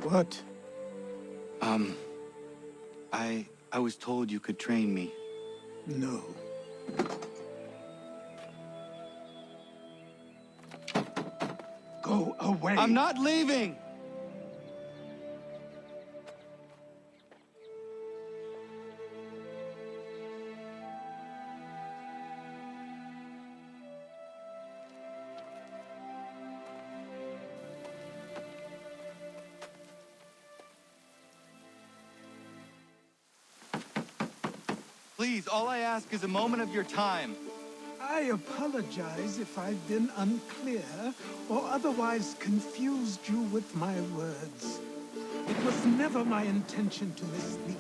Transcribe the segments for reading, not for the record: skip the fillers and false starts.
What? I was told you could train me. No. Go away! I'm not leaving! Please, all I ask is a moment of your time. I apologize if I've been unclear or otherwise confused you with my words. It was never my intention to mislead,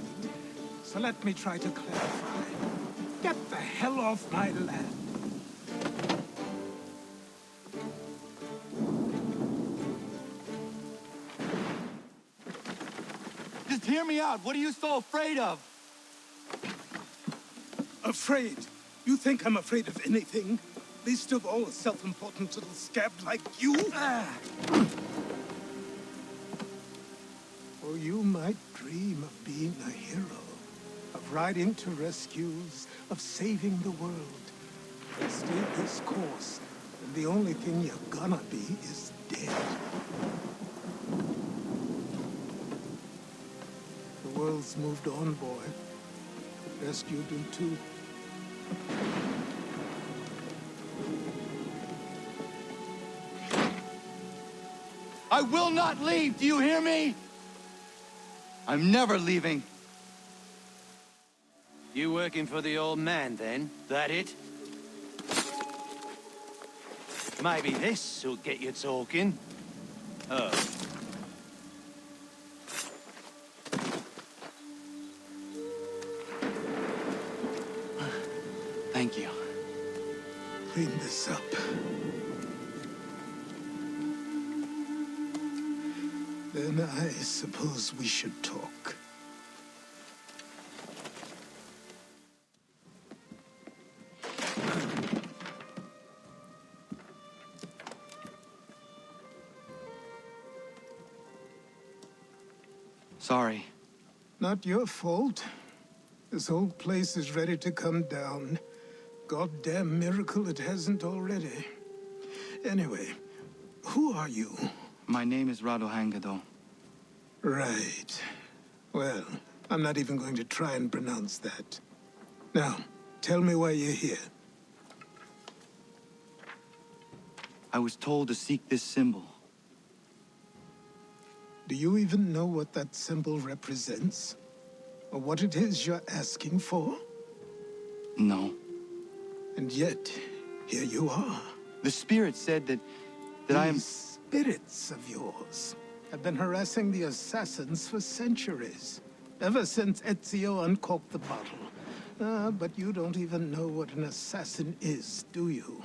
so let me try to clarify. Get the hell off my land. Just hear me out. What are you so afraid of? Afraid? You think I'm afraid of anything? Least of all a self-important little scab like you? Or you might dream of being a hero, of riding to rescues, of saving the world. But stay this course, and the only thing you're gonna be is dead. The world's moved on, boy. Rescued him too. I will not leave! Do you hear me? I'm never leaving. You working for the old man, then? That it? Maybe this'll get you talking. Oh. Thank you. Clean this up. Then I suppose we should talk. Sorry. Not your fault. This whole place is ready to come down. Goddamn miracle it hasn't already. Anyway, who are you? My name is Radohangado. Right. Well, I'm not even going to try and pronounce that. Now, tell me why you're here. I was told to seek this symbol. Do you even know what that symbol represents? Or what it is you're asking for? No. And yet, here you are. The spirit said that I am... These spirits of yours have been harassing the assassins for centuries. Ever since Ezio uncorked the bottle. But you don't even know what an assassin is, do you?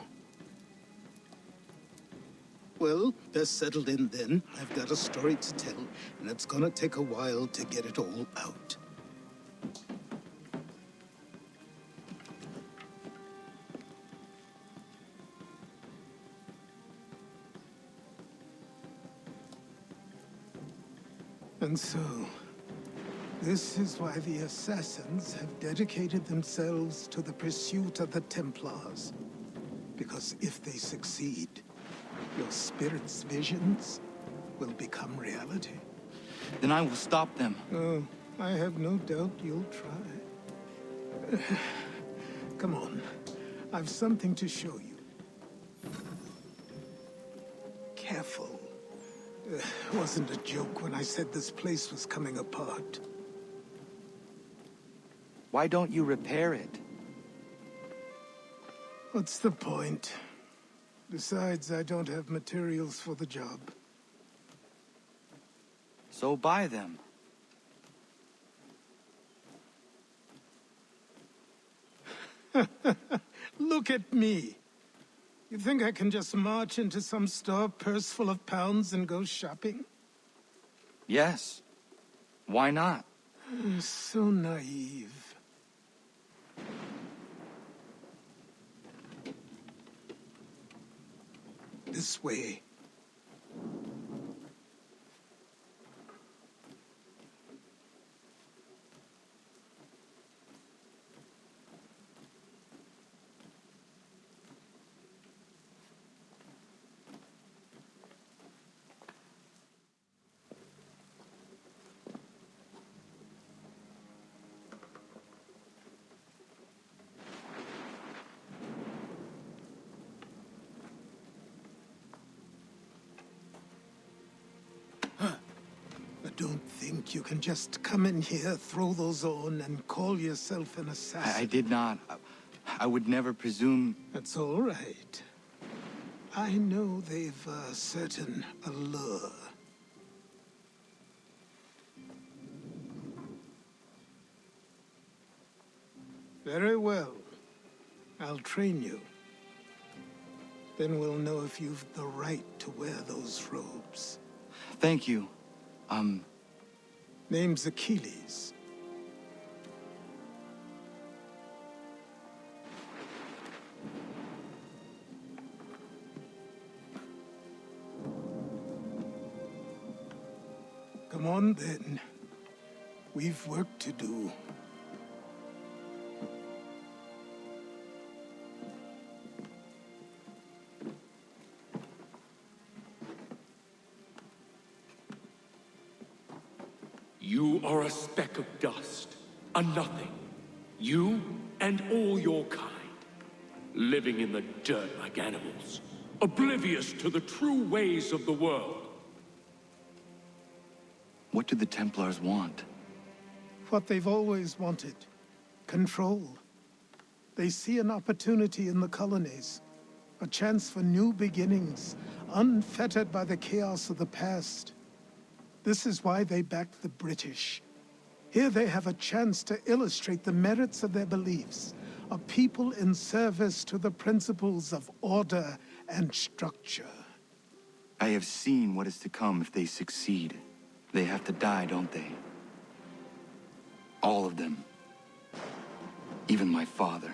Well, they're settled in then. I've got a story to tell, and it's gonna take a while to get it all out. And so, this is why the Assassins have dedicated themselves to the pursuit of the Templars. Because if they succeed, your spirit's visions will become reality. Then I will stop them. Oh, I have no doubt you'll try. Come on, I've something to show you. Careful. Wasn't a joke when I said this place was coming apart. Why don't you repair it? What's the point? Besides, I don't have materials for the job. So buy them. Look at me. You think I can just march into some store, purse full of pounds, and go shopping? Yes. Why not? So naive. This way. don't think you can just come in here, throw those on, and call yourself an assassin. I did not. I would never presume... That's all right. I know they've a certain allure. Very well. I'll train you. Then we'll know if you've the right to wear those robes. Thank you. Name's Achilles. Come on, then. We've work to do. You are a speck of dust, a nothing. You and all your kind, living in the dirt like animals, oblivious to the true ways of the world. What do the Templars want? What they've always wanted. Control. They see an opportunity in the colonies. A chance for new beginnings, unfettered by the chaos of the past. This is why they backed the British. Here they have a chance to illustrate the merits of their beliefs. A people in service to the principles of order and structure. I have seen what is to come if they succeed. They have to die, don't they? All of them. Even my father.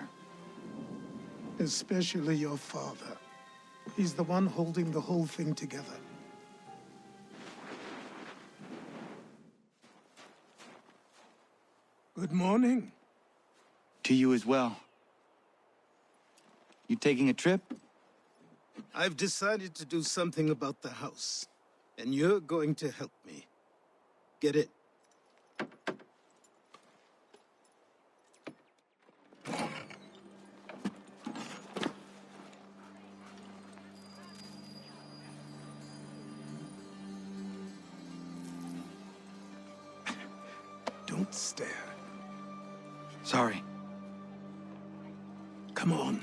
Especially your father. He's the one holding the whole thing together. Good morning. To you as well. You taking a trip? I've decided to do something about the house, and you're going to help me. Get it? Don't stare. Sorry. Come on.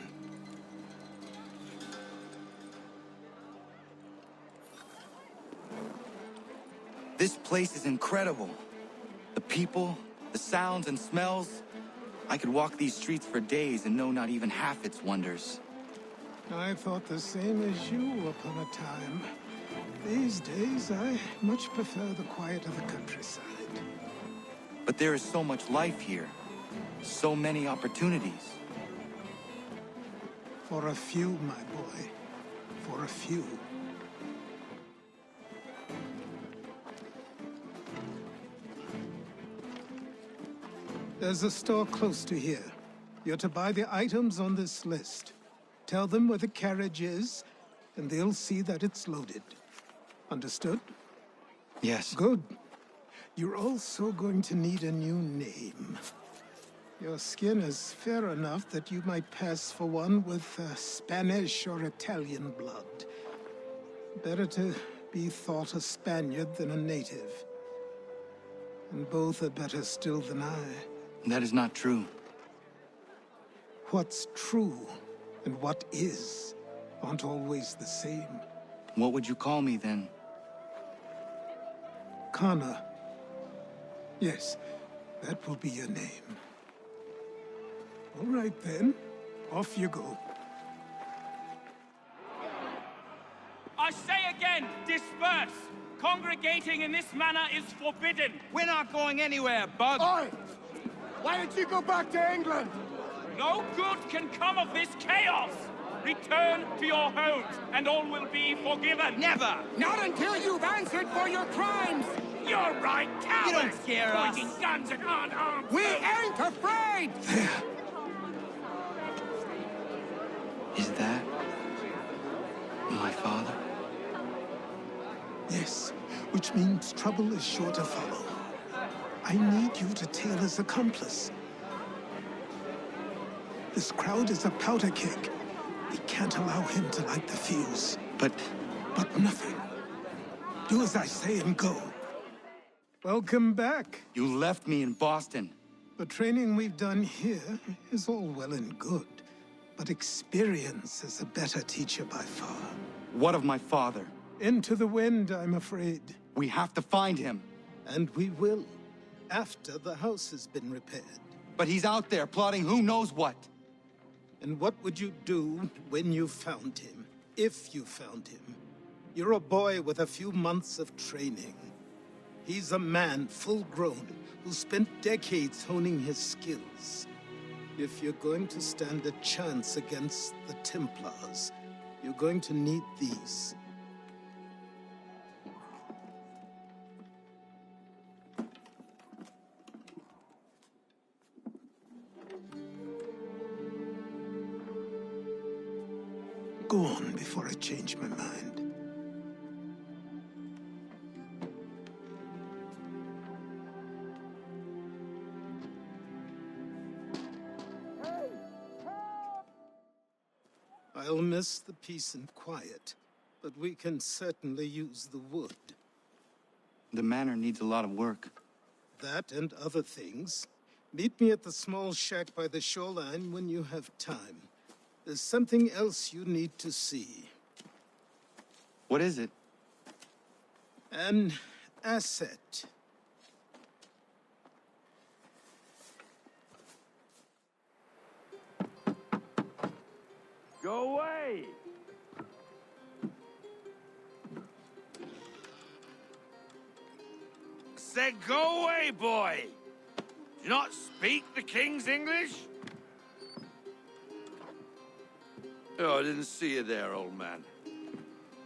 This place is incredible. The people, the sounds and smells. I could walk these streets for days and know not even half its wonders. I thought the same as you upon a time. These days, I much prefer the quiet of the countryside. But there is so much life here. So many opportunities. For a few, my boy. For a few. There's a store close to here. You're to buy the items on this list. Tell them where the carriage is, and they'll see that it's loaded. Understood? Yes. Good. You're also going to need a new name. Your skin is fair enough that you might pass for one with Spanish or Italian blood. Better to be thought a Spaniard than a native. And both are better still than I. That is not true. What's true and what is aren't always the same. What would you call me then? Connor. Yes, that will be your name. All right then, off you go. I say again, disperse! Congregating in this manner is forbidden! We're not going anywhere, Bug. Oi! Why don't you go back to England? No good can come of this chaos! Return to your homes, and all will be forgiven! Never! Not until you've answered for your crimes! You're right, cowards! You don't scare us. Pointing guns at unarmed We folk. ain't afraid! Is that my father? Yes, which means trouble is sure to follow. I need you to tail his accomplice. This crowd is a powder keg. We can't allow him to light the fuse. But But nothing. Do as I say and go. Welcome back. You left me in Boston. The training we've done here is all well and good, but experience is a better teacher by far. What of my father? Into the wind, I'm afraid. We have to find him. And we will, after the house has been repaired. But he's out there plotting who knows what. And what would you do when you found him? If you found him? You're a boy with a few months of training. He's a man, full-grown, who spent decades honing his skills. If you're going to stand a chance against the Templars, you're going to need these. Go on before I change my mind. I'll miss the peace and quiet, but we can certainly use the wood. The manor needs a lot of work. That and other things. Meet me at the small shack by the shoreline when you have time. There's something else you need to see. What is it? An asset. Go away! Said go away, boy! Do you not speak the King's English? Oh, I didn't see you there, old man.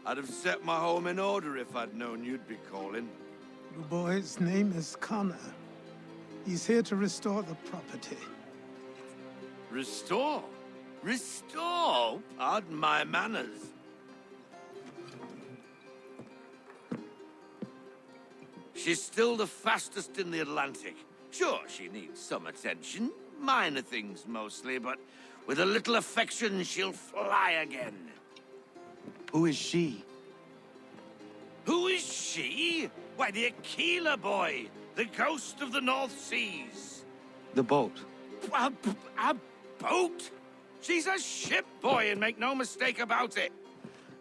I'd have set my home in order if I'd known you'd be calling. The boy's name is Connor. He's here to restore the property. Restore? Restore? Pardon my manners. She's still the fastest in the Atlantic. Sure, she needs some attention. Minor things mostly, but with a little affection, she'll fly again. Who is she? Who is she? Why, the Aquila boy, the ghost of the North Seas. The boat. A boat? She's a ship boy, and make no mistake about it.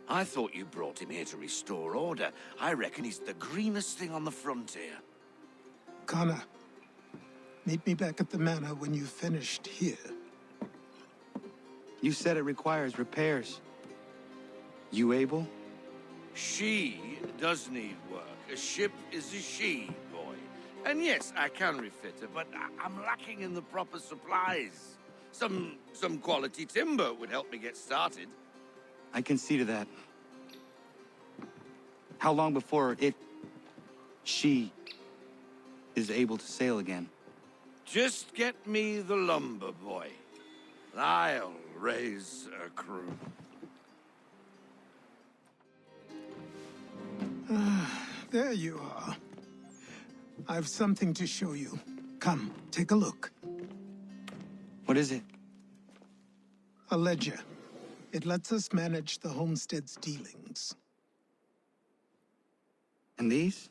I thought you brought him here to restore order. I reckon he's the greenest thing on the frontier. Connor, meet me back at the manor when you've finished here. You said it requires repairs. You able? She does need work. A ship is a she, boy. And yes, I can refit her, but I'm lacking in the proper supplies. Some quality timber would help me get started. I can see to that. How long before she is able to sail again? Just get me the lumber, boy. I'll raise a crew. There you are. I've something to show you. Come, take a look. What is it? A ledger. It lets us manage the homestead's dealings. And these?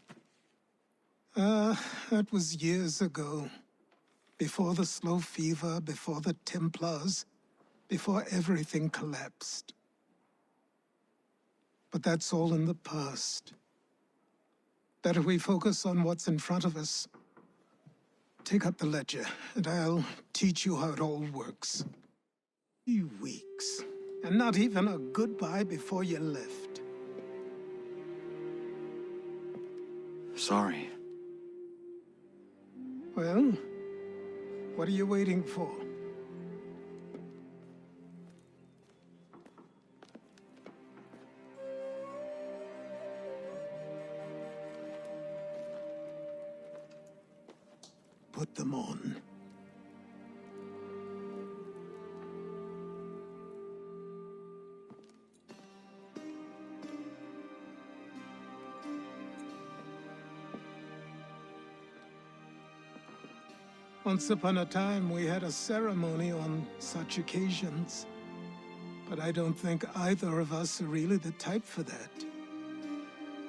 That was years ago. Before the slow fever, before the Templars, before everything collapsed. But that's all in the past. Better we focus on what's in front of us. Take up the ledger, and I'll teach you how it all works. 3 weeks, and not even a goodbye before you left. Sorry. Well, what are you waiting for? Put them on. Once upon a time, we had a ceremony on such occasions. But I don't think either of us are really the type for that.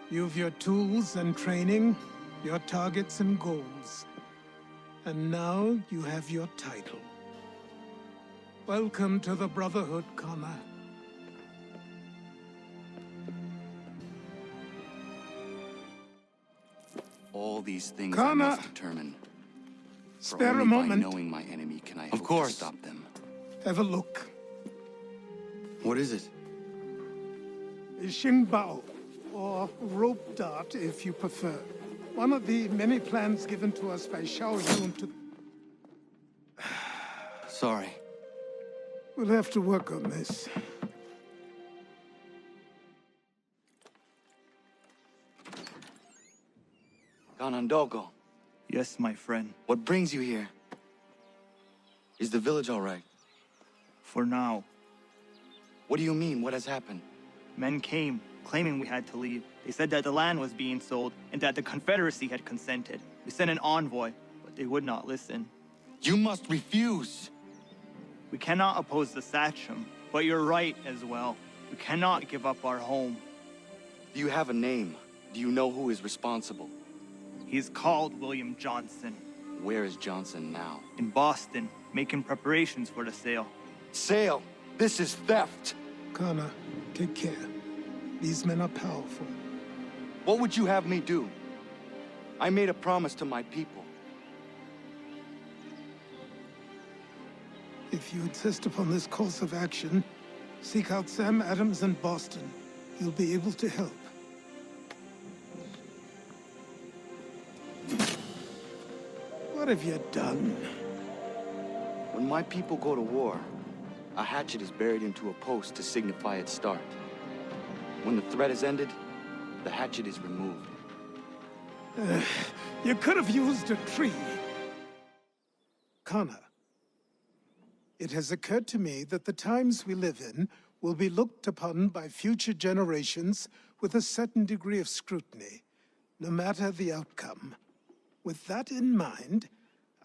You've your tools and training. your targets and goals. And now you have your title. Welcome to the Brotherhood, Connor. All these things Connor! I must determine. For Spare only a moment. by knowing my enemy can I Of hope course. to stop them. Have a look. What is it? A Xingbao, or rope dart if you prefer. One of the many plans given to us by Xiao Yun to... Sorry. We'll have to work on this. Ganondorgo, Yes, my friend. what brings you here? Is the village all right? For now, What do you mean? What has happened? men came, claiming we had to leave. They said that the land was being sold and that the Confederacy had consented. We sent an envoy, but they would not listen. You must refuse! We cannot oppose the Sachem, but you're right as well. We cannot give up our home. Do you have a name? Do you know who is responsible? He's called William Johnson, Where is Johnson now? in Boston, making preparations for the sale. Sale! This is theft! Connor, take care. These men are powerful. What would you have me do? I made a promise to my people. If you insist upon this course of action, seek out Sam Adams in Boston. He'll be able to help. What have you done? When my people go to war, a hatchet is buried into a post to signify its start. When the threat is ended, the hatchet is removed. You could have used a tree. Connor, it has occurred to me that the times we live in will be looked upon by future generations with a certain degree of scrutiny, no matter the outcome. With that in mind,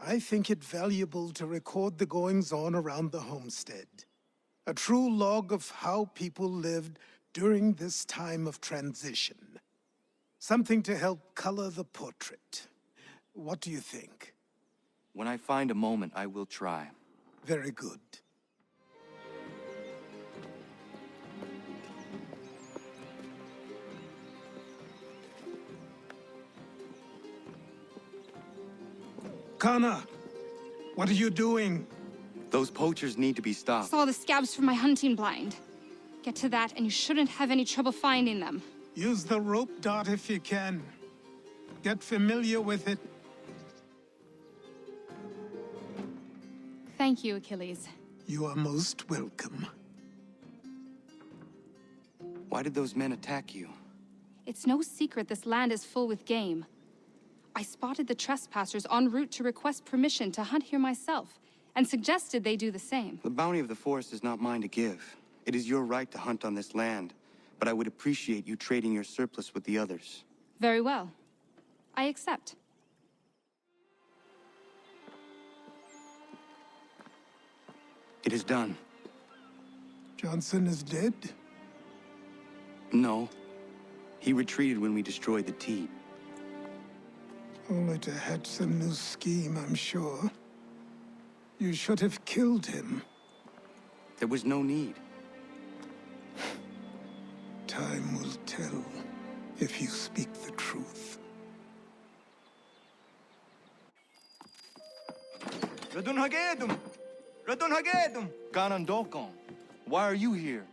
I think it valuable to record the goings-on around the homestead. A true log of how people lived during this time of transition. Something to help color the portrait. What do you think? When I find a moment, I will try. Very good. Connor, what are you doing? Those poachers need to be stopped. Saw the scabs from my hunting blind. Get to that, and you shouldn't have any trouble finding them. Use the rope dart if you can. Get familiar with it. Thank you, Achilles. You are most welcome. Why did those men attack you? It's no secret this land is full with game. I spotted the trespassers en route to request permission to hunt here myself, and suggested they do the same. The bounty of the forest is not mine to give. It is your right to hunt on this land, but I would appreciate you trading your surplus with the others. Very well. I accept. It is done. Johnson is dead? No. He retreated when we destroyed the tea. Only to hatch some new scheme, I'm sure. You should have killed him. There was no need. Time will tell if you speak the truth. Ganondorgo, why are you here?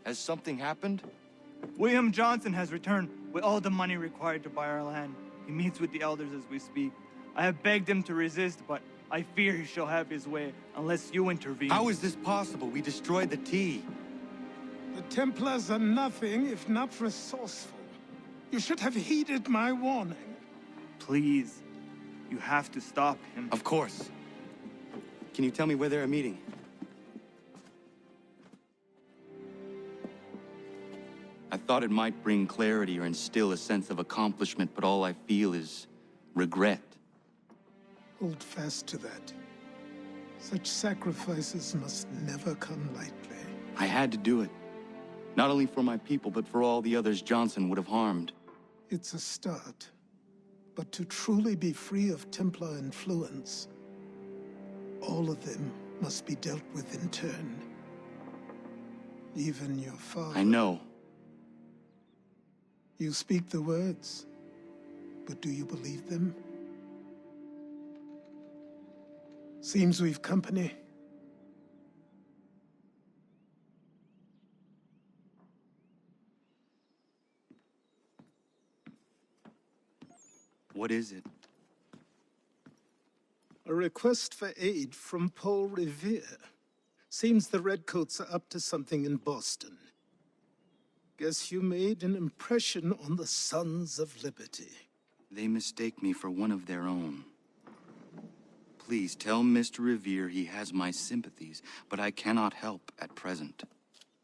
Has something happened? William Johnson has returned with all the money required to buy our land. He meets with the elders as we speak. I have begged him to resist, but I fear he shall have his way unless you intervene. How is this possible? We destroyed the tea. The Templars are nothing if not resourceful. You should have heeded my warning. Please, you have to stop him. Of course. Can you tell me where they're meeting? I thought it might bring clarity or instill a sense of accomplishment, but all I feel is regret. Hold fast to that. Such sacrifices must never come lightly. I had to do it. Not only for my people, but for all the others Johnson would have harmed. It's a start. But to truly be free of Templar influence, all of them must be dealt with in turn. Even your father. I know. You speak the words, but do you believe them? Seems we've company. What is it? A request for aid from Paul Revere. Seems the Redcoats are up to something in Boston. Guess you made an impression on the Sons of Liberty. They mistake me for one of their own. Please tell Mr. Revere he has my sympathies, but I cannot help at present.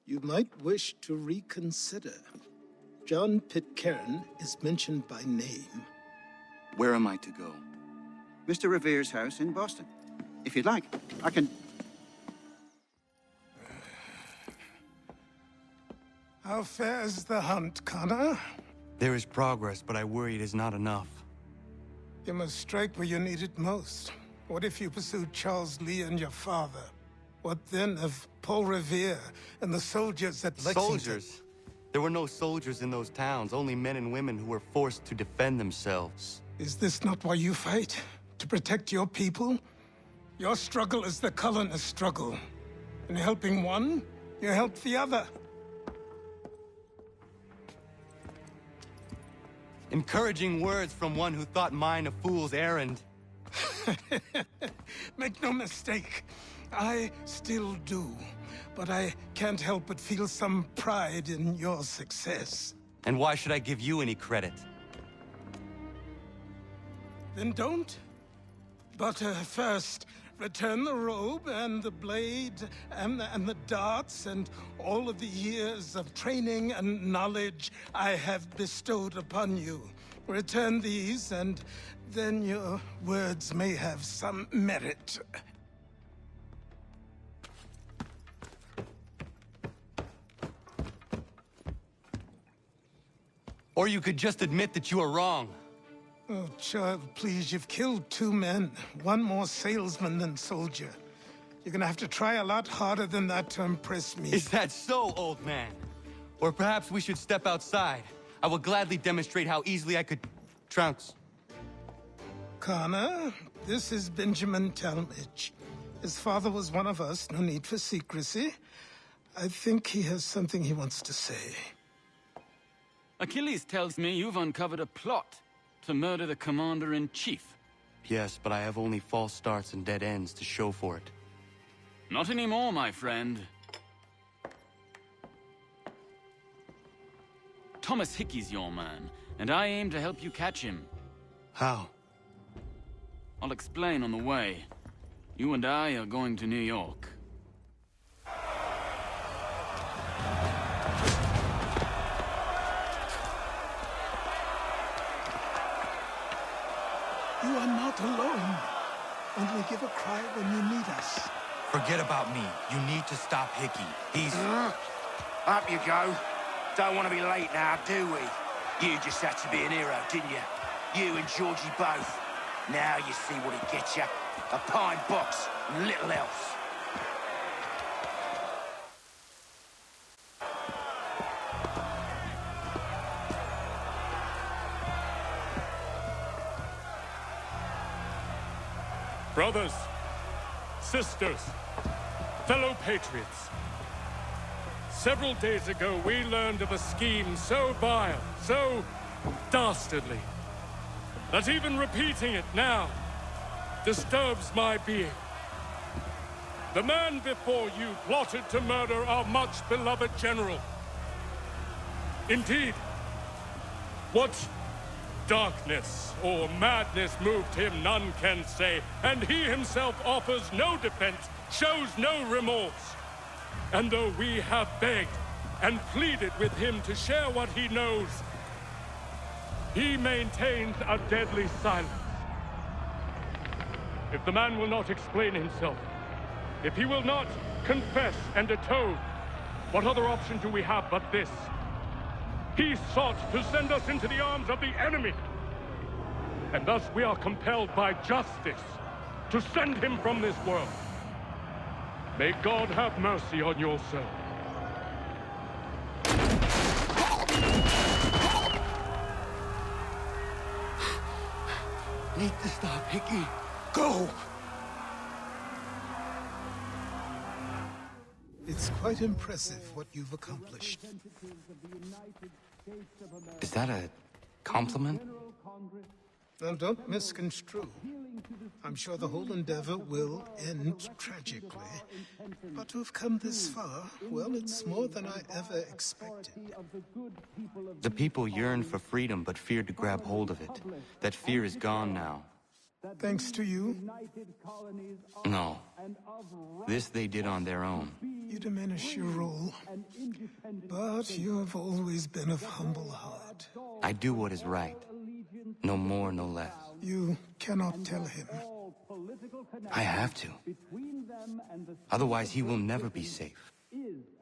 You might wish to reconsider. John Pitcairn is mentioned by name. Where am I to go? Mr. Revere's house in Boston. If you'd like, I can... How fares the hunt, Connor? There is progress, but I worry it is not enough. You must strike where you need it most. What if you pursued Charles Lee and your father? What then of Paul Revere and the soldiers at Lexington? Soldiers? There were no soldiers in those towns, only men and women who were forced to defend themselves. Is this not why you fight? To protect your people? Your struggle is the colonist struggle. In helping one, you help the other. Encouraging words from one who thought mine a fool's errand. Make no mistake, I still do. But I can't help but feel some pride in your success. And why should I give you any credit? Then don't. But first, return the robe and the blade and the darts and all of the years of training and knowledge I have bestowed upon you. Return these, and then your words may have some merit. Or you could just admit that you are wrong. Oh, child, please, you've killed 2 men. One more salesman than soldier. You're gonna have to try a lot harder than that to impress me. Is that so, old man? Or perhaps we should step outside. I will gladly demonstrate how easily I could trounce. Connor, this is Benjamin Talmadge. His father was one of us, no need for secrecy. I think he has something he wants to say. Achilles tells me you've uncovered a plot to murder the commander-in-chief. Yes, but I have only false starts and dead ends to show for it. Not anymore, my friend. Thomas Hickey's your man, and I aim to help you catch him. How? I'll explain on the way. You and I are going to New York. You are not alone. Only give a cry when you need us. Forget about me. You need to stop Hickey. He's... Up you go. Don't want to be late now, do we? You just had to be an hero, didn't you? You and Georgie both. Now you see what it gets you. A pine box and little else. Brothers, sisters, fellow patriots. Several days ago, we learned of a scheme so vile, so dastardly, that even repeating it now disturbs my being. The man before you plotted to murder our much-beloved general. Indeed, what darkness or madness moved him, none can say, and he himself offers no defense, shows no remorse. And though we have begged and pleaded with him to share what he knows, he maintains a deadly silence. If the man will not explain himself, if he will not confess and atone, what other option do we have but this? He sought to send us into the arms of the enemy. and thus we are compelled by justice to send him from this world. May God have mercy on your soul. Need to stop, Hickey. Go! It's quite impressive what you've accomplished. Is that a compliment? Now, don't misconstrue. I'm sure the whole endeavor will end tragically. But to have come this far, well, it's more than I ever expected. The people yearned for freedom but feared to grab hold of it. That fear is gone now. Thanks to you? No. This they did on their own. You diminish your role. But you have always been of humble heart. I do what is right. No more, no less. You cannot tell him. I have to. Otherwise, he will never be safe.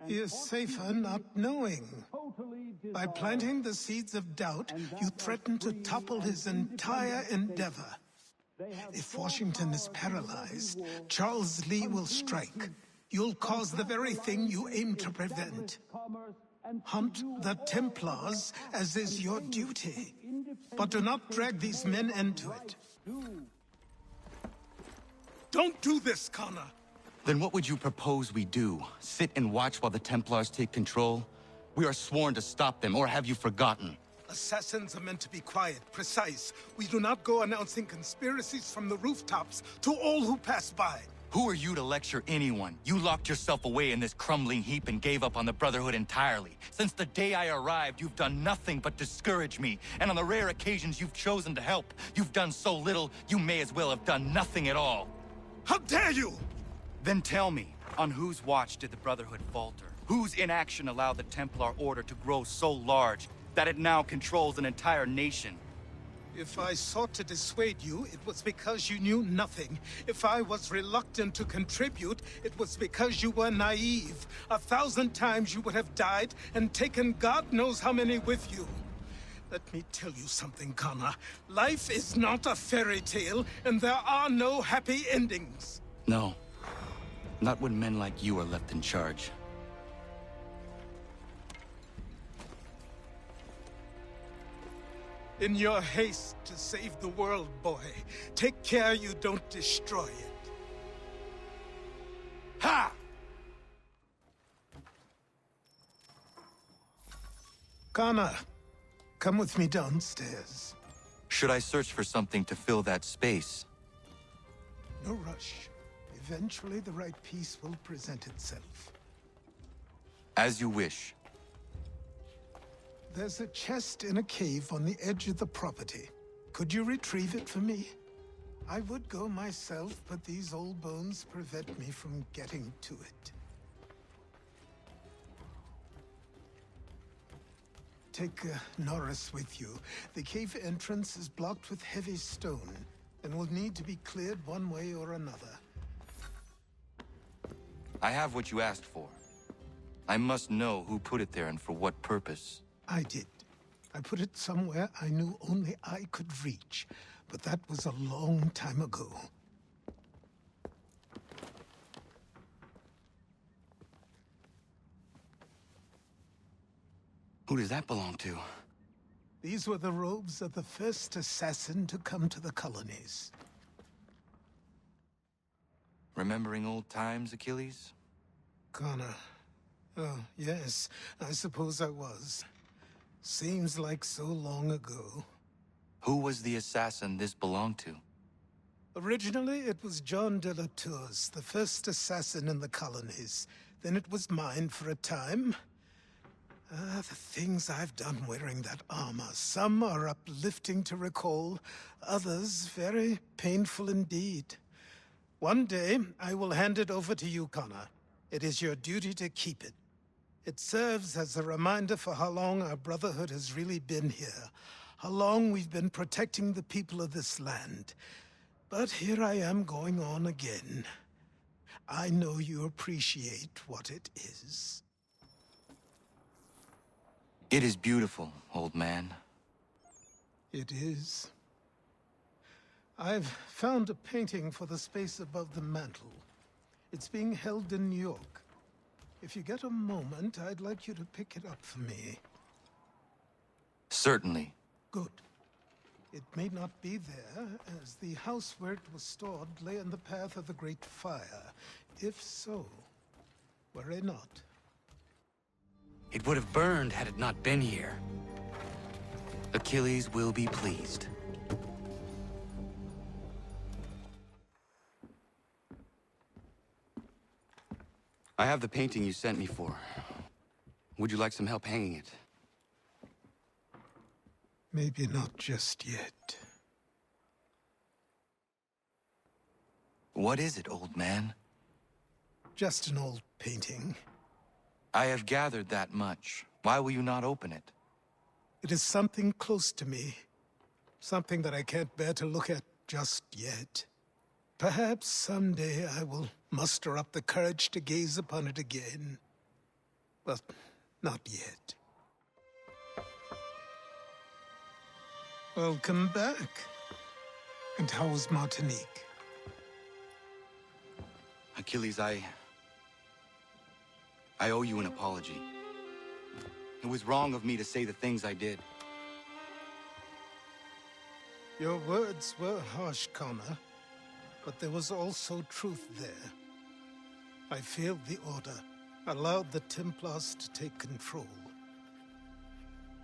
He is safer not knowing. By planting the seeds of doubt, you threaten to topple his entire endeavor. If Washington is paralyzed, Charles Lee will strike. You'll cause the very thing you aim to prevent. Hunt the Templars, as is your duty. But do not drag these men into it. Don't do this, Connor! Then what would you propose we do? Sit and watch while the Templars take control? We are sworn to stop them, or have you forgotten? Assassins are meant to be quiet, precise. We do not go announcing conspiracies from the rooftops to all who pass by. Who are you to lecture anyone? You locked yourself away in this crumbling heap and gave up on the Brotherhood entirely. Since the day I arrived, you've done nothing but discourage me. And on the rare occasions you've chosen to help, you've done so little, you may as well have done nothing at all. How dare you! Then tell me, on whose watch did the Brotherhood falter? Whose inaction allowed the Templar Order to grow so large that it now controls an entire nation? If I sought to dissuade you, it was because you knew nothing. If I was reluctant to contribute, it was because you were naive. 1,000 times you would have died and taken God knows how many with you. Let me tell you something, Connor. Life is not a fairy tale, and there are no happy endings. No. Not when men like you are left in charge. In your haste to save the world, boy, take care you don't destroy it. Ha! Connor, come with me downstairs. Should I search for something to fill that space? No rush. Eventually, the right piece will present itself. As you wish. There's a chest in a cave on the edge of the property. Could you retrieve it for me? I would go myself, but these old bones prevent me from getting to it. Take Norris with you. The cave entrance is blocked with heavy stone, and will need to be cleared one way or another. I have what you asked for. I must know who put it there and for what purpose. I did. I put it somewhere I knew only I could reach, but that was a long time ago. Who does that belong to? These were the robes of the first assassin to come to the colonies. Remembering old times, Achilles? Connor. Oh, yes, I suppose I was. Seems like so long ago. Who was the assassin this belonged to? Originally, it was John de la Tour's, the first assassin in the colonies. Then it was mine for a time. The things I've done wearing that armor. Some are uplifting to recall, others very painful indeed. One day, I will hand it over to you, Connor. It is your duty to keep it. It serves as a reminder for how long our Brotherhood has really been here. How long we've been protecting the people of this land. But here I am going on again. I know you appreciate what it is. It is beautiful, old man. It is. I've found a painting for the space above the mantle. It's being held in New York. If you get a moment, I'd like you to pick it up for me. Certainly. Good. It may not be there, as the house where it was stored lay in the path of the Great Fire. If so, worry not. It would have burned had it not been here. Achilles will be pleased. I have the painting you sent me for. Would you like some help hanging it? Maybe not just yet. What is it, old man? Just an old painting. I have gathered that much. Why will you not open it? It is something close to me. Something that I can't bear to look at just yet. Perhaps someday I will muster up the courage to gaze upon it again. But not yet. Welcome back. And how was Martinique? Achilles, I owe you an apology. It was wrong of me to say the things I did. Your words were harsh, Connor. But there was also truth there. I failed the Order, allowed the Templars to take control.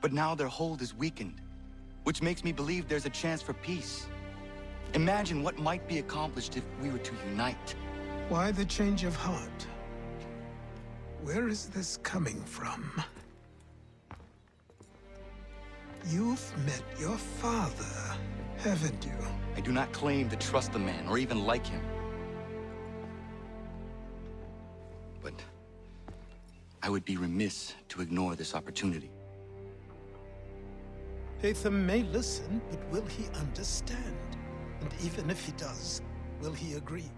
But now their hold is weakened, which makes me believe there's a chance for peace. Imagine what might be accomplished if we were to unite. Why the change of heart? Where is this coming from? You've met your father, haven't you? I do not claim to trust the man, or even like him. But I would be remiss to ignore this opportunity. Hatham may listen, but will he understand? And even if he does, will he agree?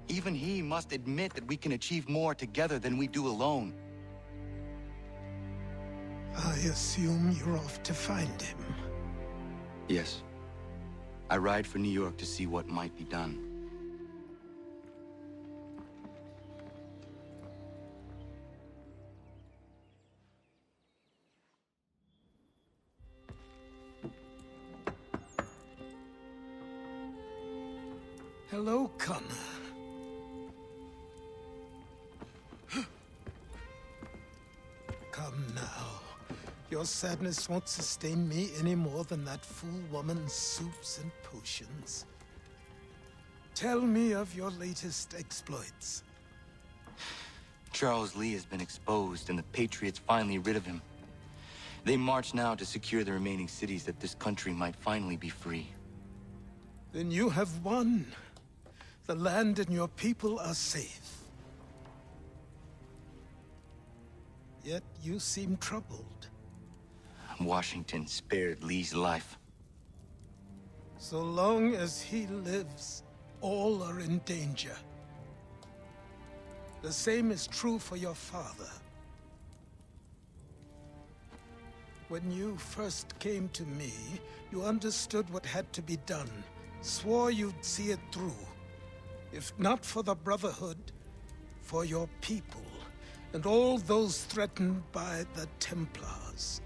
Even he must admit that we can achieve more together than we do alone. I assume you're off to find him. Yes. I ride for New York to see what might be done. Hello, Connor. Come now. Your sadness won't sustain me any more than that fool woman's soups and potions. Tell me of your latest exploits. Charles Lee has been exposed, and the Patriots finally rid of him. They march now to secure the remaining cities that this country might finally be free. Then you have won. The land and your people are safe. Yet you seem troubled. Washington spared Lee's life. So long as he lives, all are in danger. The same is true for your father. When you first came to me, you understood what had to be done, swore you'd see it through. If not for the Brotherhood, for your people, and all those threatened by the Templars.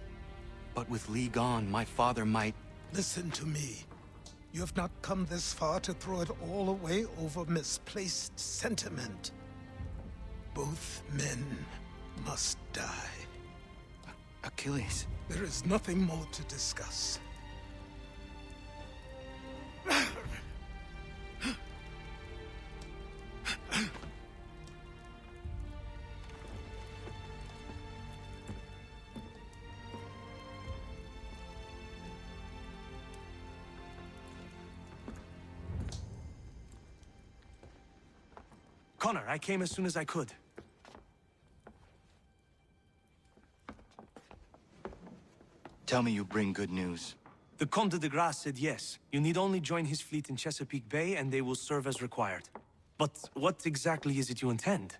But with Lee gone, my father might... Listen to me. You have not come this far to throw it all away over misplaced sentiment. Both men must die. Achilles. There is nothing more to discuss. Connor, I came as soon as I could. Tell me you bring good news. The Comte de Grasse said yes. You need only join his fleet in Chesapeake Bay and they will serve as required. But what exactly is it you intend?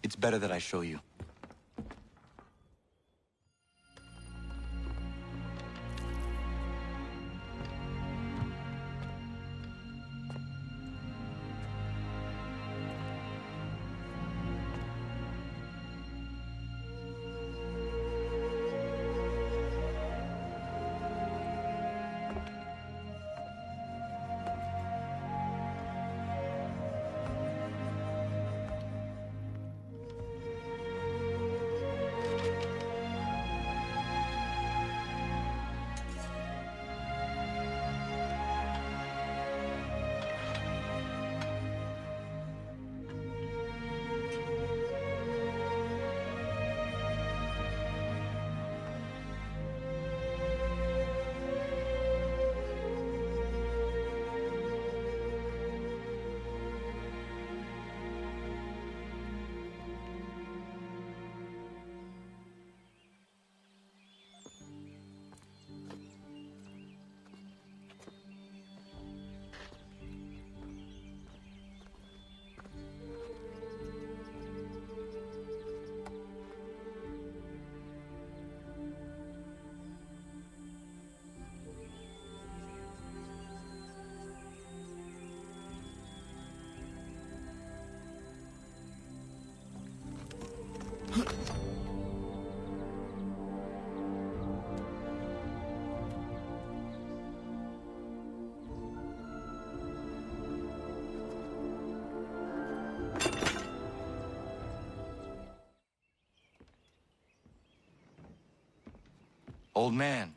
It's better that I show you. Old man.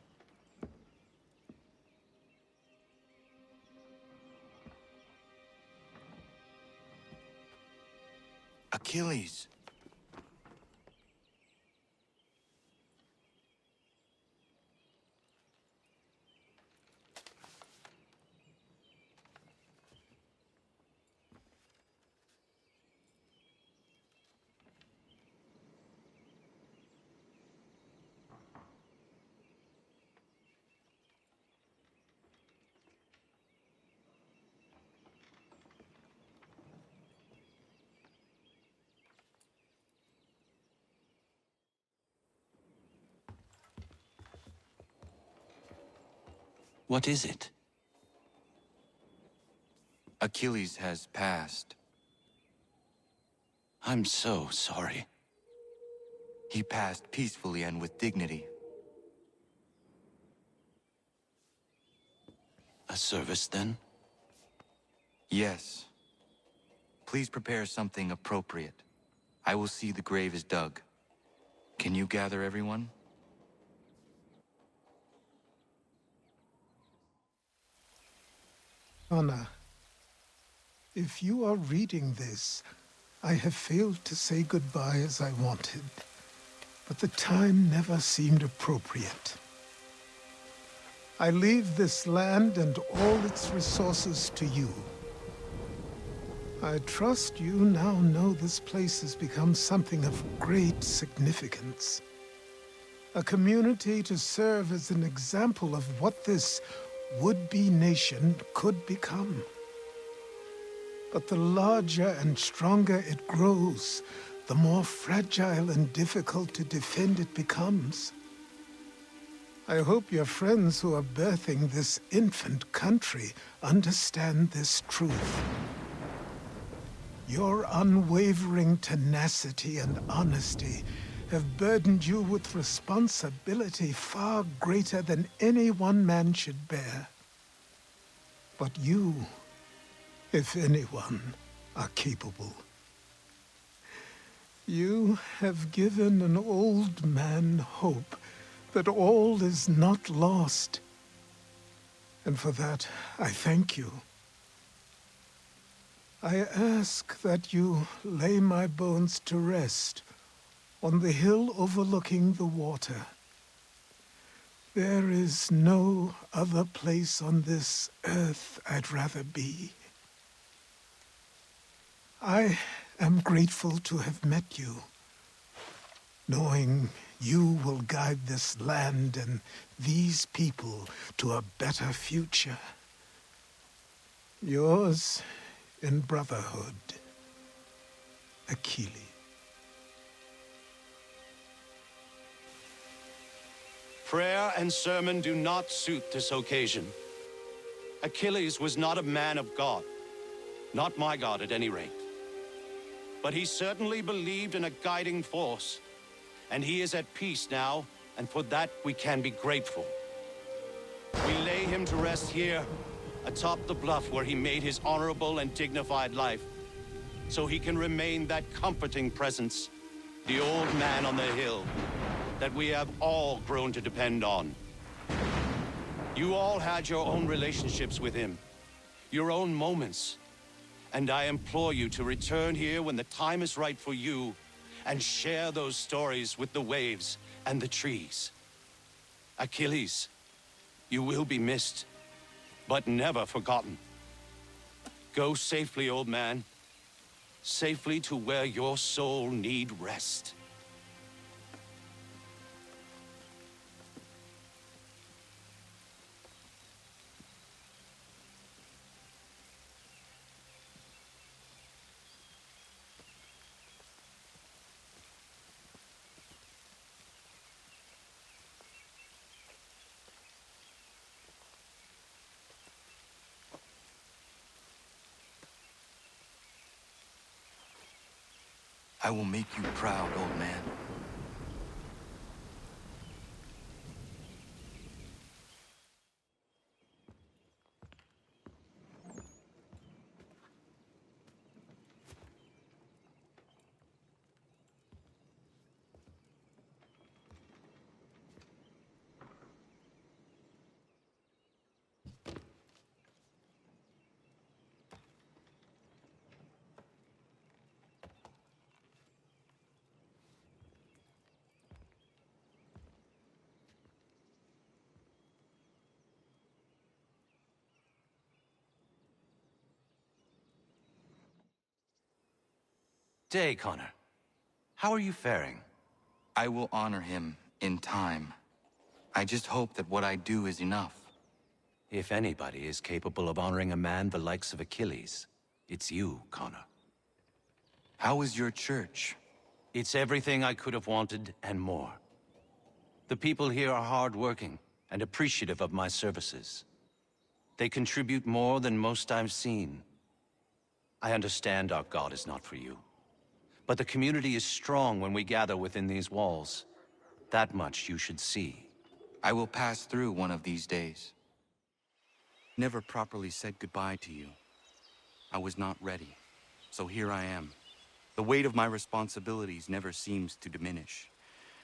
Achilles. What is it? Achilles has passed. I'm so sorry. He passed peacefully and with dignity. A service, then? Yes. Please prepare something appropriate. I will see the grave is dug. Can you gather everyone? Connor, if you are reading this, I have failed to say goodbye as I wanted, but the time never seemed appropriate. I leave this land and all its resources to you. I trust you now know this place has become something of great significance. A community to serve as an example of what this would-be nation could become. But the larger and stronger it grows, the more fragile and difficult to defend it becomes. I hope your friends who are birthing this infant country understand this truth. Your unwavering tenacity and honesty have burdened you with responsibility far greater than any one man should bear. But you, if anyone, are capable. You have given an old man hope that all is not lost. And for that, I thank you. I ask that you lay my bones to rest on the hill overlooking the water. There is no other place on this earth I'd rather be. I am grateful to have met you, knowing you will guide this land and these people to a better future. Yours in brotherhood, Achilles. Prayer and sermon do not suit this occasion. Achilles was not a man of God. Not my God, at any rate. But he certainly believed in a guiding force. And he is at peace now, and for that we can be grateful. We lay him to rest here, atop the bluff where he made his honorable and dignified life, so he can remain that comforting presence, the old man on the hill, that we have all grown to depend on. You all had your own relationships with him, your own moments, and I implore you to return here when the time is right for you and share those stories with the waves and the trees. Achilles, you will be missed, but never forgotten. Go safely, old man. Safely to where your soul need rest. I will make you proud, old man. day, Connor. How are you faring? I will honor him in time. I just hope that what I do is enough. If anybody is capable of honoring a man the likes of Achilles, it's you, Connor. How is your church? It's everything I could have wanted and more. The people here are hardworking and appreciative of my services. They contribute more than most I've seen. I understand our God is not for you. But the community is strong when we gather within these walls. That much you should see. I will pass through one of these days. Never properly said goodbye to you. I was not ready, so here I am. The weight of my responsibilities never seems to diminish.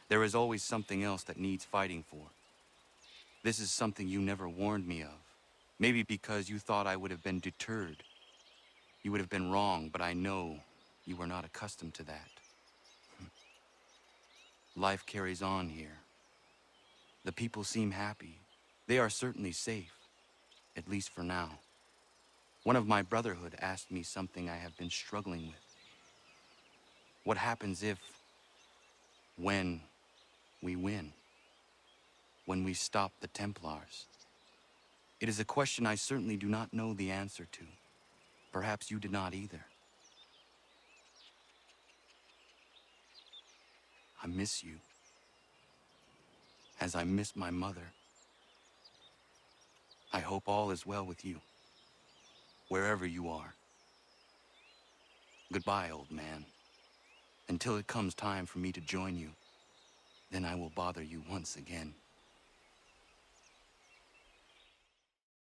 There is always something else that needs fighting for. This is something you never warned me of. Maybe because you thought I would have been deterred. You would have been wrong, but I know you were not accustomed to that. Life carries on here. The people seem happy. They are certainly safe, at least for now. One of my brotherhood asked me something I have been struggling with. What happens if, when we win? When we stop the Templars? It is a question I certainly do not know the answer to. Perhaps you did not either. I miss you, as I miss my mother. I hope all is well with you, wherever you are. Goodbye, old man. Until it comes time for me to join you, then I will bother you once again.